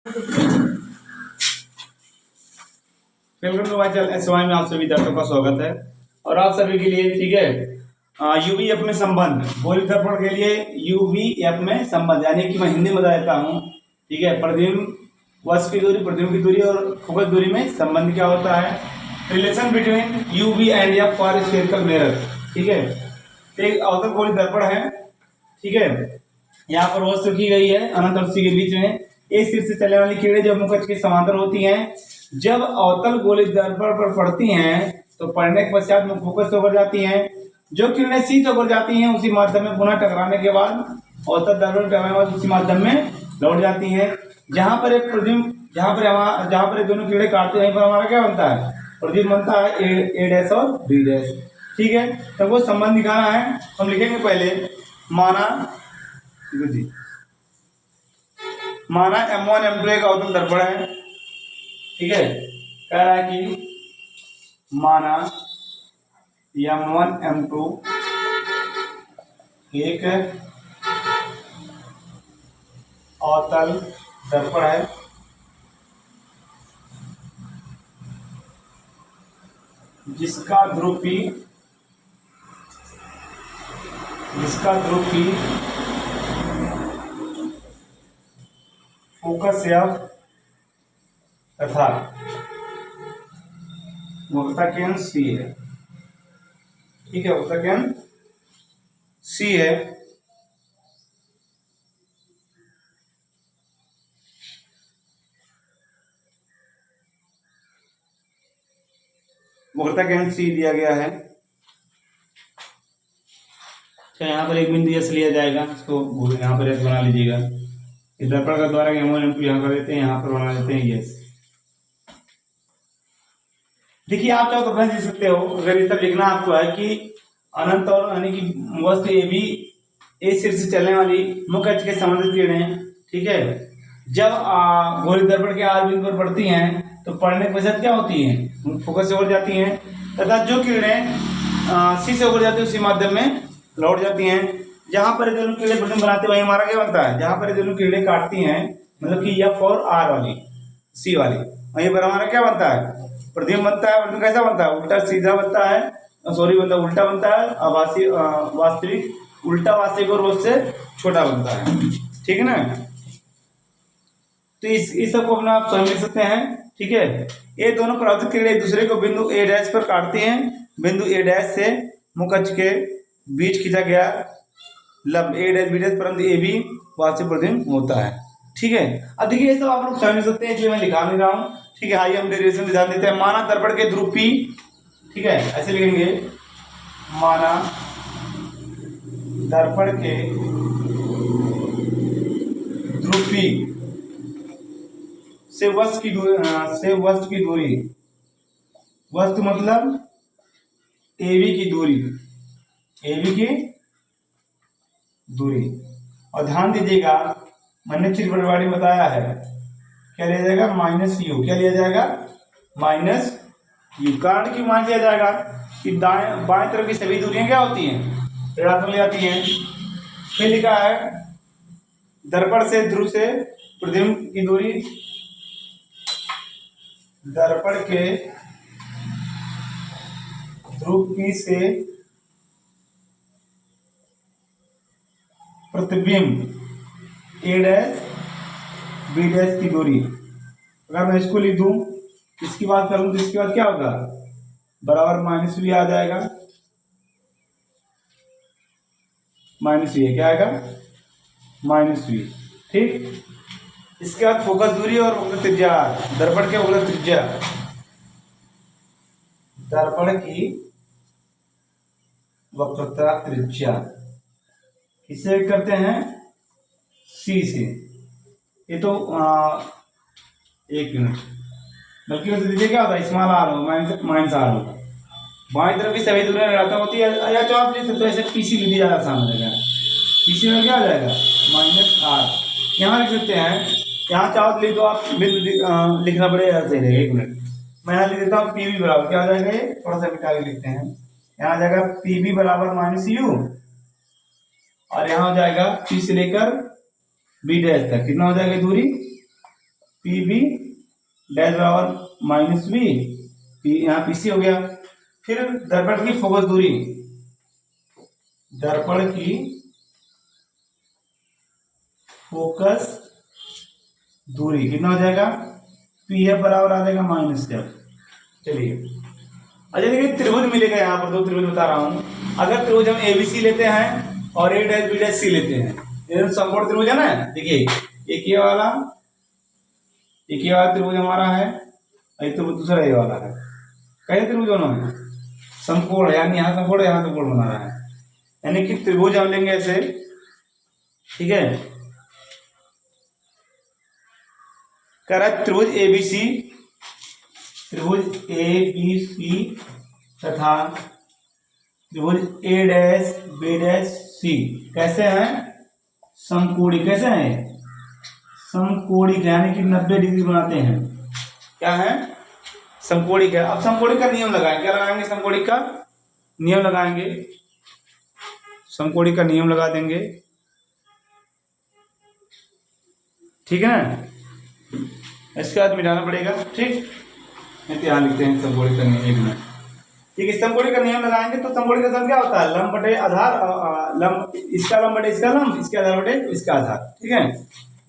Welcome to my channel SY में आप सभी दर्शकों का स्वागत है। और आप सभी के लिए ठीक है यूवीएफ में संबंध गोलीय दर्पण के लिए यूवीएफ में संबंध यानी कि मैं हिंदी में बता देता हूँ। ठीक है, प्रतिबिंब वस्तु की दूरी, प्रतिबिंब की दूरी और फोकस दूरी में संबंध क्या होता है। Relation between UV and F for spherical mirror. ठीक है, एक अवतल गोलीय दर्पण है। ठीक है, यहाँ पर वस्तु की गई है अनंत और सी के बीच में। एक सिर से चलने वाली किरणें जब मुख के समांतर होती हैं, जब अवतल गोलीय दर्पण पर पड़ती हैं तो पड़ने के पश्चात मुख फोकस से होकर जाती हैं। जो किरणें सी से होकर जाती हैं उसी माध्यम में पुनः टकराने के बाद अवतल दर्पण टकराने के बाद उसी माध्यम में लौट जाती हैं। जहां पर एक प्रतिबिंब जहां पर दोनों किरणें काटते हैं, पर हमारा क्या बनता है, प्रतिबिंब बनता है ए डैश और बी डैश। ठीक है, तो वो संबंध दिखाना है। हम लिखेंगे पहले माना M1 M2 एक अवतल दर्पण है। ठीक है, कह रहा है कि माना M1 M2 एक अवतल दर्पण है जिसका ध्रुव P फोकस F तथा वक्रता केंद्र C है। ठीक है, वक्रता केंद्र C है। वक्रता केंद्र C दिया गया है। अच्छा, यहाँ पर एक बिंदु S लिया जाएगा, इसको यहाँ पर S बना लीजिएगा। इस दर्पण का द्वारा M1 M2 यहाँ कर देते हैं, यहाँ पर बना देते हैं S। देखिए, आप चाहो तो बना दे सकते हो। अगर ये सब लिखना आपको है कि अनंत और यानी कि वस्तु ए बी ए सिर से चलने वाली मुख्य अक्ष के समांतर किरणें, ठीक है, जब गोलीय दर्पण के आर बिंदु पर पड़ती हैं तो पड़ने के पश्चात क्या होती हैं, फोकस से होकर जाती हैं, तथा जो किरणें सी से होकर जाती है उसी माध्यम में लौट जाती हैं। जहां पर दोनों किरणें प्रतिबिंब बनाते वही हमारा क्या बनता है, जहां पर दोनों किरणें काटती हैं मतलब कि एफ और आर वाली सी वाली, वहीं पर हमारा क्या बनता है, प्रतिबिंब बनता है। प्रतिबिंब कैसा बनता है, उल्टा सीधा बनता है, सॉरी बनता है उल्टा बनता है, आभासी वास्तविक उल्टा वास्तविक और उससे छोटा बनता है। ठीक है ना, तो इस सब को अपना आप समझ सकते हैं। ठीक है, ये दोनों परावर्तित किरणें एक दूसरे को बिंदु ए डैश पर काटती हैं। बिंदु ए डैश से मुख्य अक्ष के बीच खींचा गया लंब ए डैश बी डैश परंतु ए बी वास्तविक प्रतिबिंब होता है। ठीक है, अब देखिए ये सब आप लोग समझ सकते हैं, इसलिए मैं दिखा नहीं रहा हूँ। ठीक है, आइए हम डेरिवेशन ध्यान देते हैं। माना दर्पण के ध्रुव P, ठीक है, ऐसे लिखेंगे, माना दर्पण के ध्रुव P से वस्तु की दूरी, वस्तु मतलब AB की दूरी, और ध्यान दीजिएगा मैंने त्रिपरिवाड़ी बताया है, क्या लिया जाएगा, माइनस यू। क्या लिया जाएगा, माइनस यू। कारण क्यों मान लिया जाएगा कि दाएं बाएं तरफ की सभी दूरियां क्या होती हैं, ऋणात्मक ले जाती हैं। फिर लिखा है दर्पण से ध्रुव से प्रतिबिंब की दूरी, दर्पण के ध्रुव P से प्रतिबिंब ए डैश बी डैश की दूरी। अगर मैं इसको लिख दूं, इसकी बात करूं तो इसके बाद क्या होगा, बराबर माइनस वी आ जाएगा, माइनस वी क्या आएगा, माइनस वी। ठीक, इसके बाद फोकस दूरी और वक्रता त्रिज्या, दर्पण के वक्रता त्रिज्या, दर्पण की वक्रता त्रिज्या किससे करते हैं, सी से। ये तो एक मिनट, बल्कि तो दीजिए क्या होता है, स्मॉल आर हो माइनस आर हो, बाएं तरफ की सभी दूरियां ऋणात्मक होती है। या तो आप लिख सकते हो ऐसे पीसी लिख दिया आसान हो जाएगा, पीसी में क्या आ जाएगा, माइनस आर। यहाँ लिख सकते हैं, यहाँ चाहो तो लिख दो आप, बिंदु लिखना पड़ेगा ऐसे रहेगा। एक मिनट, मैं यहाँ लिख देता हूँ पी बी बराबर क्या आ जाएगा, ये थोड़ा सा मिटा के लिखते हैं। यहाँ आ जाएगा पी बी बराबर माइनस यू, और यहाँ हो जाएगा पी से लेकर बी डैश तक कितना हो जाएगा दूरी, पी बी डैश बराबर माइनस बी, यहाँ पी सी हो गया। फिर दर्पण की फोकस दूरी, दर्पण की फोकस दूरी कितना हो जाएगा, पी एफ बराबर आ जाएगा माइनस एफ। चलिए अच्छा देखिए त्रिभुज मिलेगा, यहाँ पर दो त्रिभुज बता रहा हूँ। अगर त्रिभुज हम एबीसी लेते हैं और ए डैश बी डैश सी लेते हैं, ये समकोण त्रिभुज है ना। देखिए एक ये वाला त्रिभुज हमारा है, एक तो दूसरा ये वाला है। कैसे त्रिभुज दोनों है, समकोण है, यानी यहाँ समकोण यहाँ समकोण बना रहा है। यानी कि त्रिभुज हम लेंगे ऐसे, ठीक है। कह रहा है त्रिभुज एबीसी, त्रिभुज एबीसी तथा त्रिभुज ए डैश बी डैश सी कैसे हैं, समकोणी। कैसे हैं, समकोणी, यानी कि 90 डिग्री बनाते हैं। क्या है, समकोणी है। अब समकोणी का नियम लगाएंगे, क्या लगाएंगे, समकोणी का नियम लगाएंगे। समकोणी का नियम लगा देंगे, ठीक है ना। इसके बाद मिटाना पड़ेगा, ठीक। ध्यान लिखते हैं समकोणी का नियम, एक मिनट, ठीक है। समकोणी का नियम लगाएंगे तो समकोणी का सम क्या होता है, लंब बटे आधार, लंब इसका लंब बटे इसका लंब, इसका आधार बटे इसका आधार, ठीक है।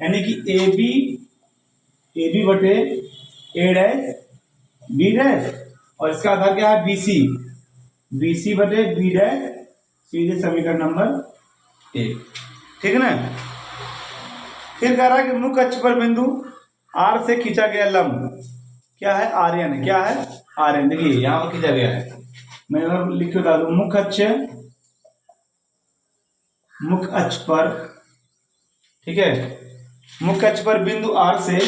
यानी कि ए बी बटे ए डैश बी डैश और इसका आधार क्या है, बी सी बटे बी डैश, सीधे समीकरण नंबर 1, ठीक है ना। फिर कह रहा है कि मुख्य अक्ष पर बिंदु आर से खींचा गया लंब क्या है, आर्यन है। क्या है, आर्यन। देखिए यहां पर खींचा गया है, मैं लिख के बता दूं, मुख्य अक्ष पर, ठीक है, मुख्य अक्ष पर बिंदु आर से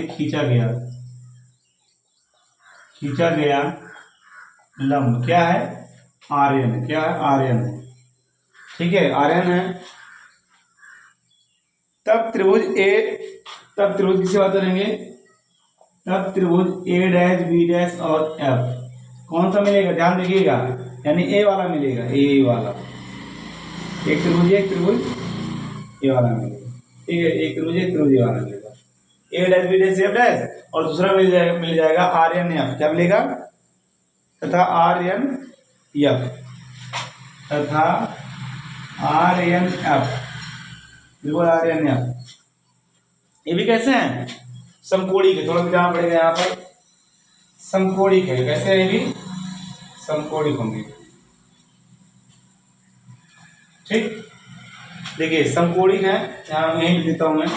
खींचा गया लंब क्या है, आर्यन है। क्या है, आर्यन है, ठीक है, आर्यन है। तब त्रिभुज किससे बात करेंगे, तब त्रिभुज ए डैश बी डैश और एफ कौन सा मिलेगा, ध्यान देखिएगा, यानी ए वाला मिलेगा, ए वाला। एक त्रिभुज ए वाला मिलेगा, ठीक है, एक त्रिभुज ए वाला मिलेगा, A dash B dash F dash, और दूसरा मिल जाएगा आर्यन एफ। क्या मिलेगा, तथा आर्यन एफ, तथा आर्यन एफ, बिल्कुल आर्यन एफ। ये भी कैसे हैं, समकोणी के, थोड़ा ध्यान पड़ेगा यहाँ पर, समकोणी के कैसे है, ये भी समकोणी होंगे, ठीक। देखिए समकोणी है, यहाँ यहीं लिख देता हूं मैं,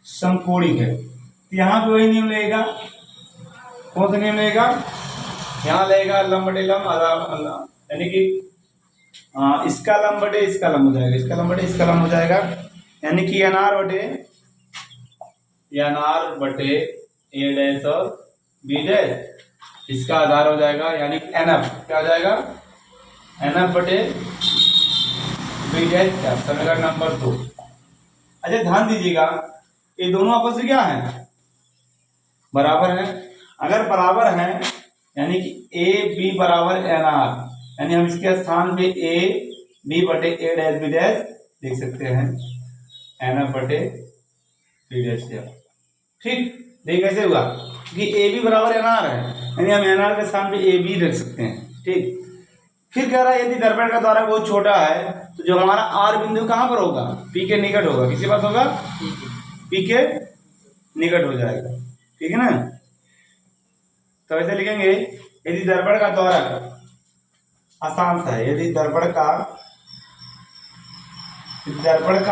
समकोणी है। तो यहाँ पे वही नियम लगेगा, कौन सा नियम लगेगा, यहाँ लगेगा लंब बटे लंब, यानी कि इसका लंब बटे इसका लंब हो जाएगा, इसका लंब बटे इसका लंब हो जाएगा, यानी कि एन आर बटे ए डैश और बी डैश, इसका आधार हो जाएगा, यानी एन एफ क्या हो जाएगा, एन एफ बटे बी डैश, क्या समीकरण नंबर 2। अच्छा ध्यान दीजिएगा, ये दोनों आपस में क्या है, बराबर है। अगर बराबर है यानी कि ए बी बराबर एन आर, यानी हम इसके स्थान पे ए बी बटे ए डैश बी डैश लिख सकते हैं, एन एफ बटे बी डैश, ठीक। देखिए कैसे हुआ कि ए बी बराबर एन आर है, यानी हम एन आर के स्थान पे ए बी रख सकते हैं, ठीक। फिर कह रहा है यदि दर्पण का द्वारक बहुत छोटा है तो जो हमारा आर बिंदु कहाँ पर होगा, पी के निकट होगा। किसी पास होगा, पी के निकट हो जाएगा, ठीक है ना। तो ऐसे लिखेंगे, यदि दर्पण का द्वारक अशांत है, यदि दर्पण का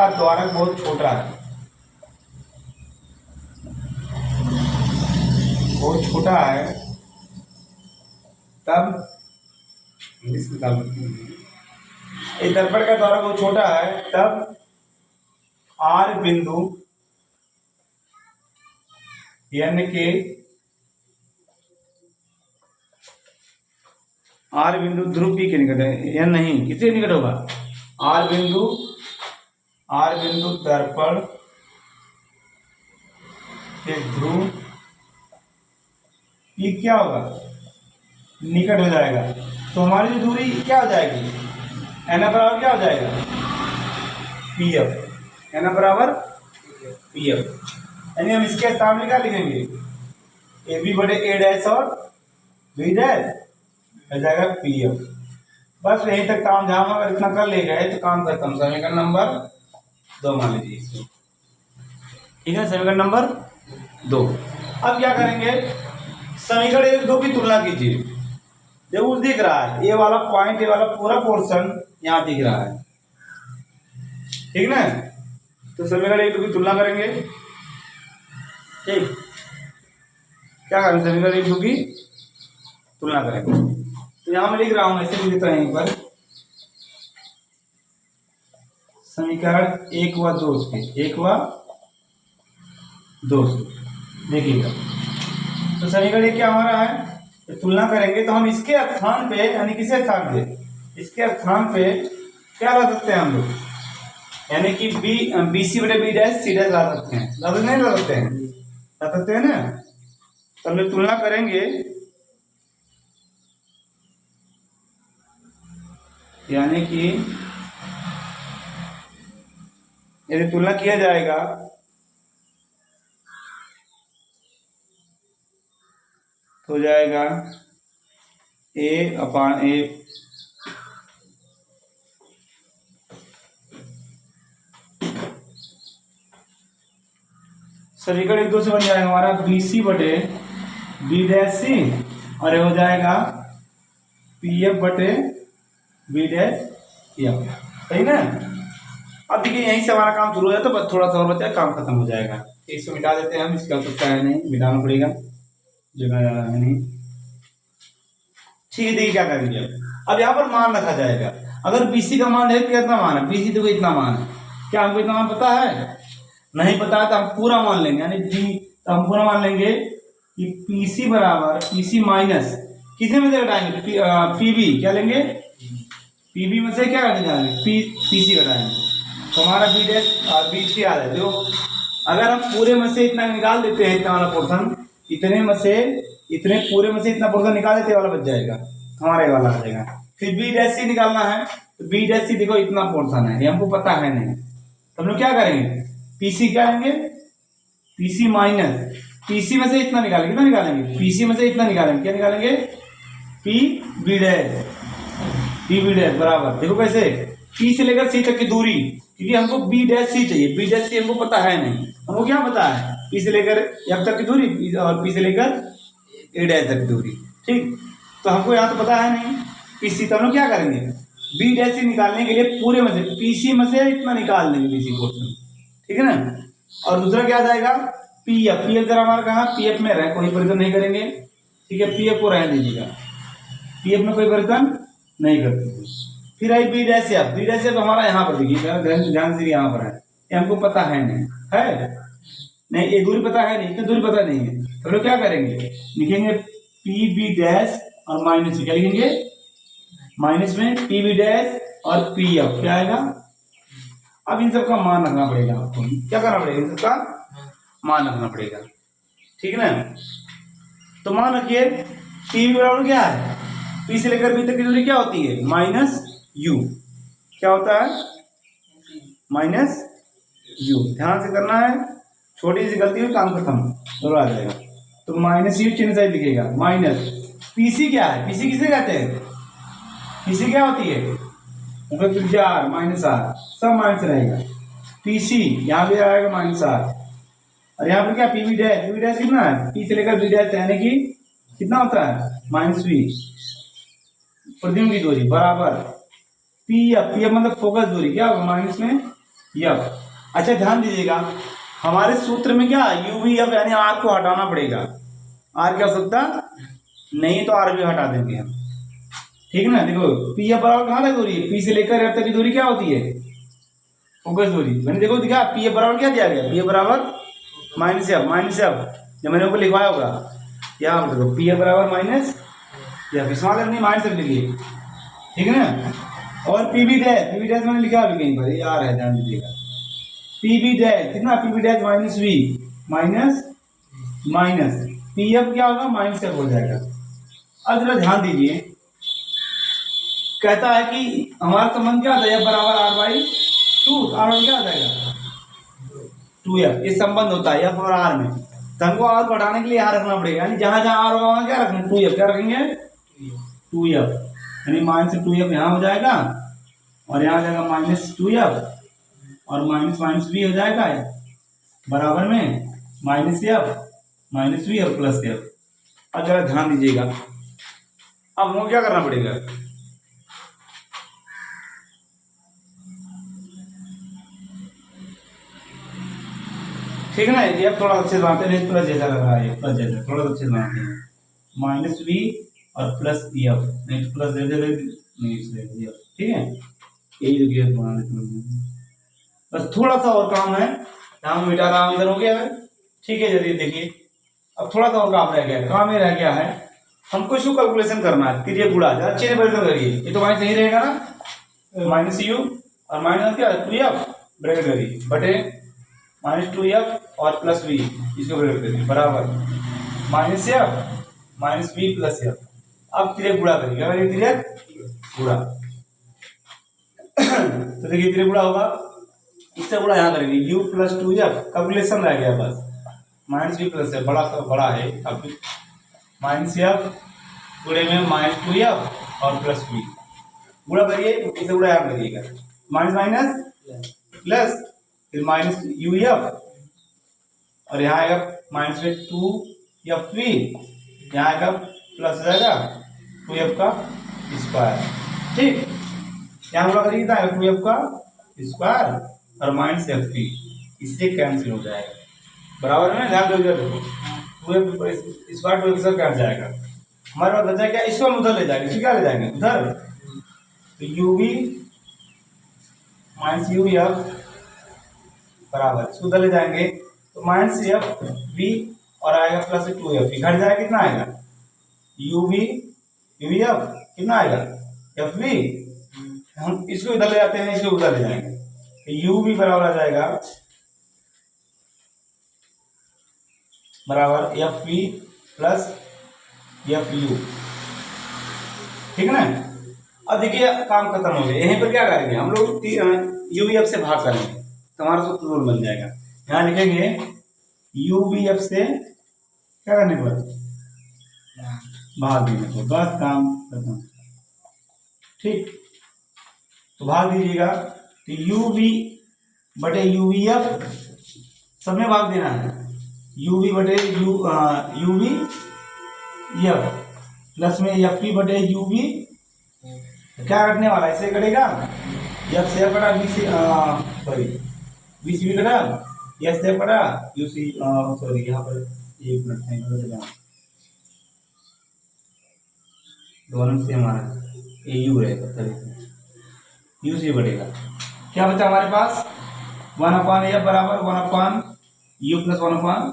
द्वारक बहुत छोटा है, बहुत छोटा है, तब यदि दर्पण का द्वारक बहुत छोटा है तब आर बिंदु यानी कि आर बिंदु ध्रुव पी के निकट है, या नहीं किसके निकट होगा, आर बिंदु दर्पण के ध्रुव पी क्या होगा, निकट हो जाएगा। तो हमारी जो दूरी क्या हो जाएगी, एन बराबर क्या हो जाएगा, पी एफ, एन बराबर पी एफ। यानी हम इसके स्थान में क्या लिखेंगे, ए बी बटे ए डैश और बी डैश हो जाएगा पी एफ। बस यहीं तक काम झाम, अगर इतना कर ले गए तो काम खत्म। समीकरण नंबर 2 मान लीजिए इसको, ठीक है, समीकरण नंबर 2। अब क्या करेंगे, समीकरण 1 2 की तुलना कीजिए। देखो दिख रहा है ये वाला पॉइंट, ये वाला पूरा पोर्शन यहाँ दिख रहा है, ठीक ना। तो समीकरण 1 2 की तुलना करेंगे, ठीक। क्या करेंगे, समीकरण 1 2 की तुलना करेंगे। तो यहाँ मैं लिख रहा हूं, ऐसे लिख देता है यहीं पर, समीकरण 1 व 2 से 1 व 2 से देखिएगा। तो समीकरण 1 क्या हमारा है, तो तुलना करेंगे तो हम इसके स्थान पे, यानी किसके स्थान पे, इसके स्थान पे क्या ला सकते हैं हम लोग, यानी कि बी सी बटे बी डैश सी डैश ला सकते हैं, ला सकते नहीं ला सकते हैं, ला सकते हैं ना। तो हम लोग तुलना करेंगे, यानी कि यदि तुलना किया जाएगा तो जाएगा ए अपान ए समीकरण 1 2 से बन जाएगा हमारा बी सी बटे बी डैश सी, और ये हो जाएगा पी एफ बटे बी डैश एफ, सही ना। अब देखिए यहीं से हमारा काम शुरू हो जाए, तो थोड़ा सा और बचा, काम खत्म हो जाएगा। इसको मिटा देते हैं हम, इसका आवश्यकता है नहीं, मिटाना पड़ेगा, जगह ज्यादा है नहीं, ठीक है। देखिए क्या करेंगे, अब यहाँ पर मान रखा जाएगा। अगर बीसी का मान है, कितना मान है, बीसी तो इतना मान है, क्या हमको इतना मान पता है, नहीं पता है तो हम पूरा मान लेंगे, यानी बी, तो हम पूरा मान लेंगे कि पीसी बराबर पीसी माइनस किसी में से घटाएंगे, पीबी क्या लेंगे, पीबी में से क्या घटाएंगे, पीसी घटाएंगे, तो हमारा बी डैश और बी सी आ जाए। देखो अगर हम पूरे में से इतना निकाल देते हैं, इतना वाला पोर्शन, इतने में से, इतने पूरे में से इतना पोर्शन निकाल देते, वाला बच जाएगा, हमारा ये वाला आ जाएगा। फिर बी डैश सी निकालना है, तो बी डैश सी देखो इतना पोर्शन है, ये हमको पता है नहीं, तो हम लोग क्या करेंगे, पीसी क्या लेंगे, पीसी माइनस पीसी में से इतना निकालेंगे, कितना निकालेंगे, पीसी में से इतना निकालेंगे, क्या निकालेंगे, P B dash, P B dash बराबर, देखो कैसे, पी से लेकर सी तक की दूरी, क्योंकि हमको बी डैश सी चाहिए, बी डैश सी हमको पता है नहीं, हमको क्या पता है, पी से लेकर एफ तक की दूरी और पी से लेकर ए डैश तक की दूरी, ठीक। तो हमको यहाँ तो पता है नहीं पीसी, तो हम लोग क्या करेंगे, बी डैश सी निकालने के लिए पूरे में से पीसी में से इतना निकाल देंगे, पीसी पोर्शन, ठीक है ना। और दूसरा क्या आ जाएगा, पी एफ, पी एफ जरा हमारा कहाँ, पी एफ में रहे, कोई परिवर्तन नहीं करेंगे, ठीक है, पी एफ को रहने दीजिएगा, पी एफ में कोई परिवर्तन नहीं करते। फिर आई B dash F, B dash F हमारा यहाँ पर देखिए, ध्यान से यहाँ पर है, ये हमको पता है नहीं, है नहीं, ये दूरी पता है नहीं, इतनी दूरी पता नहीं है, तो लोग क्या करेंगे, लिखेंगे पी बी डैश और माइनस में क्या लिखेंगे, माइनस में पी बी डैश और पी एफ क्या आएगा। अब इन सब का मान रखना पड़ेगा आपको, क्या करना पड़ेगा, इन सब का मान रखना पड़ेगा, ठीक है ना। तो मान रखिए पी बराबर क्या है, पी से लेकर बी तक की दूरी क्या होती है, माइनस यू, क्या होता है, माइनस यू, ध्यान से करना है, छोटी सी गलती में काम खत्म और आ जाएगा। तो माइनस यू चिन्ह से लिखेगा, माइनस पीसी क्या है, पीसी किसे कहते हैं, पीसी क्या होती है, त्रिज्या आर माइनस आर, सब माइनस रहेगा, पीसी यहाँ भी आएगा माइनस आर, और यहाँ पर क्या पीवी डैश, पीवी डैश कितना है, पी से लेकर बी डैश यानी कि कितना होता है, माइनस वी, प्रतिबिंब की दूरी बराबर पी एफ, पी एफ मतलब फोकस दूरी, क्या होगा माइनस में एफ। अच्छा ध्यान दीजिएगा, हमारे सूत्र में क्या यूवी एफ यानी आर को हटाना पड़ेगा, आर की आवश्यकता नहीं, तो आर भी हटा देंगे हम, ठीक है ना। देखो पी एफ बराबर कहाँ तक दूरी है, पी से लेकर एफ तक की दूरी क्या होती है, फोकस दूरी, मैंने देखो दिखा पी एफ बराबर क्या दिया गया, पी एफ बराबर माइनस एफ, माइनस एफ जब मैंने ऊपर लिखवाया होगा, यहाँ पर देखो पी एफ बराबर माइनस एफ, इसमें नहीं माइनस एफ लिखिए, ठीक है ना। और पी बी डैश मैंने लिखा अभी कहीं पर, ये आ रहा है, ध्यान दीजिएगा, पी बी डैश कितना, P B dash minus V, minus minus P F क्या होगा, माइनस एफ हो जाएगा। अब जरा ध्यान दीजिए, कहता है कि हमारा संबंध क्या आता है, F बराबर R/2, R क्या आ जाएगा 2F, ये संबंध होता है F और R में। तो हमको R को हटाने के लिए यहाँ रखना पड़ेगा, यानी जहाँ जहाँ R होगा वहाँ क्या रखेंगे 2F, क्या रखेंगे 2F, यानी -2F यहाँ हो जाएगा और यहाँ आ जाएगा -2F और माइनस भी हो जाएगा बराबर में -F -V और +F। अब जरा ध्यान दीजिएगा, अब हमको क्या करना पड़ेगा, ठीक है ना, ये थोड़ा अच्छे से बनाते हैं, प्लस जैसा लग रहा है, प्लस जैसा थोड़ा अच्छे से बनाते हैं, -V और +F, नहीं प्लस दे दे नहीं इसलिए, ठीक है, यही जो किया बना देते हैं। बस थोड़ा सा और काम है, नाम मिटा रहा इधर हो गया है, ठीक है। जल्दी देखिए, अब थोड़ा सा और काम रह गया है, काम ये रह गया है, हमको इसको कैलकुलेशन करना है, करिए गुणा, अच्छे से बैठ करिए, ये तो माइनस नहीं रहेगा ना, -U और माइनस क्या 2F ब्रैकेट करिए बटे -2F और +V, इसको ब्रैकेट करिए बराबर -F -V +F। अब तिरक गुणा करिए, क्या करिए तिरक गुणा, तो देखिए तिरक गुणा होगा, इससे गुणा यहाँ करेंगे U + 2F, कैलकुलेशन रह गया बस, -V +F बड़ा है, अब -F गुणे में -2F और +V गुणा करिए, इसे गुणा यहाँ करिएगा, माइनस प्लस फिर -UF और यहाँ आएगा -2FV, यहाँ आएगा प्लस हो जाएगा 2F का स्क्वायर, ठीक, यहाँ गुणा करिए कितना आएगा 2F का स्क्वायर और -FV, इससे कैंसिल हो जाएगा बराबर में, ध्यान दो 2F स्क्वायर 2F से कैंसिल जाएगा, हमारे पास बचा क्या, इसको हम उधर ले जाएंगे, इसको क्या ले जाएंगे उधर, तो UV -UF बराबर, इसको उधर ले जाएंगे तो -FV और आएगा +2F, घट जाएगा कितना आएगा UF कितना आएगा FV, हम इसको इधर ले जाते हैं, इसको उधर ले जाएंगे तो UV बराबर आ जाएगा बराबर FV + FU, ठीक है ना। अब देखिए काम खत्म हो गया, यहीं पर क्या करेंगे हम लोग UVF से भाग करेंगे, तो हमारा सूत्र रूल बन जाएगा, यहाँ लिखेंगे UVF से क्या करने पर भाग देने को, बस काम खत्म, ठीक, तो भाग दीजिएगा, तो UV बटे UVF सब में भाग देना है, UV बटे UVF प्लस में FV बटे UV, क्या कटने वाला है, इसे कटेगा F से कटा, V से सॉरी V से भी कटा, S से कटा, U से सॉरी यहाँ पर 1 मिनट नहीं, दोनों से हमारा AU रहेगा, तभी U से बढ़ेगा, क्या बचा हमारे पास 1/F बराबर 1/U + 1/,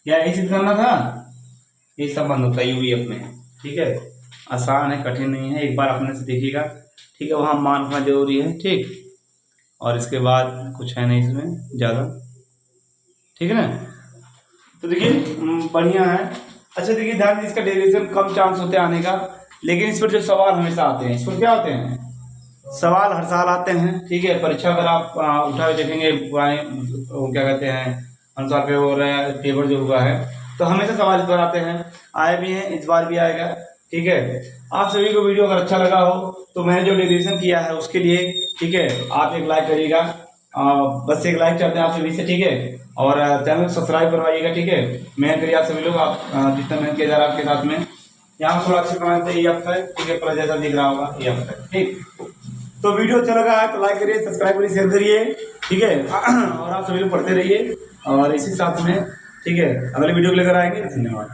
क्या ऐसे करना था, ये संबंध होता है UVF में, ठीक है, आसान है, कठिन नहीं है, एक बार अपने से देखिएगा, ठीक है, वहाँ मान रखना जरूरी है, ठीक, और इसके बाद कुछ है नहीं इसमें ज़्यादा, ठीक है ना। तो देखिए बढ़िया है, अच्छा देखिए ध्यान दीजिए, इसका डेरिवेशन कम चांस होते हैं आने का, लेकिन इस पर जो सवाल हमेशा आते हैं, इस पर क्या होते हैं सवाल, हर साल आते हैं, ठीक है, परीक्षा अगर आप उठा के देखेंगे क्या कहते हैं अनुसार पेपर जो हुआ है, तो हमेशा सवाल इस बार आते हैं, आए भी हैं, इस बार भी आएगा, ठीक है। आप सभी को वीडियो अगर अच्छा लगा हो तो मैंने जो डेरिवेशन किया है उसके लिए, ठीक है, आप एक लाइक करिएगा, बस एक लाइक चाहते हैं आप सभी से, ठीक है, और चैनल को सब्सक्राइब करवाइएगा, ठीक है, मेहनत करिए आप सभी लोग, आप जितना मेहनत किया जा रहा है आपके साथ में, यहाँ थोड़ा अच्छा बनाते हैं EF है, ठीक है, प्लस जैसा दिख रहा होगा EF है, ठीक। तो वीडियो अच्छा लगा है तो लाइक करिए, सब्सक्राइब करिए, शेयर करिए, ठीक है, और आप सभी लोग पढ़ते रहिए, और इसी साथ में, ठीक है, अगले वीडियो को लेकर आएंगे, धन्यवाद।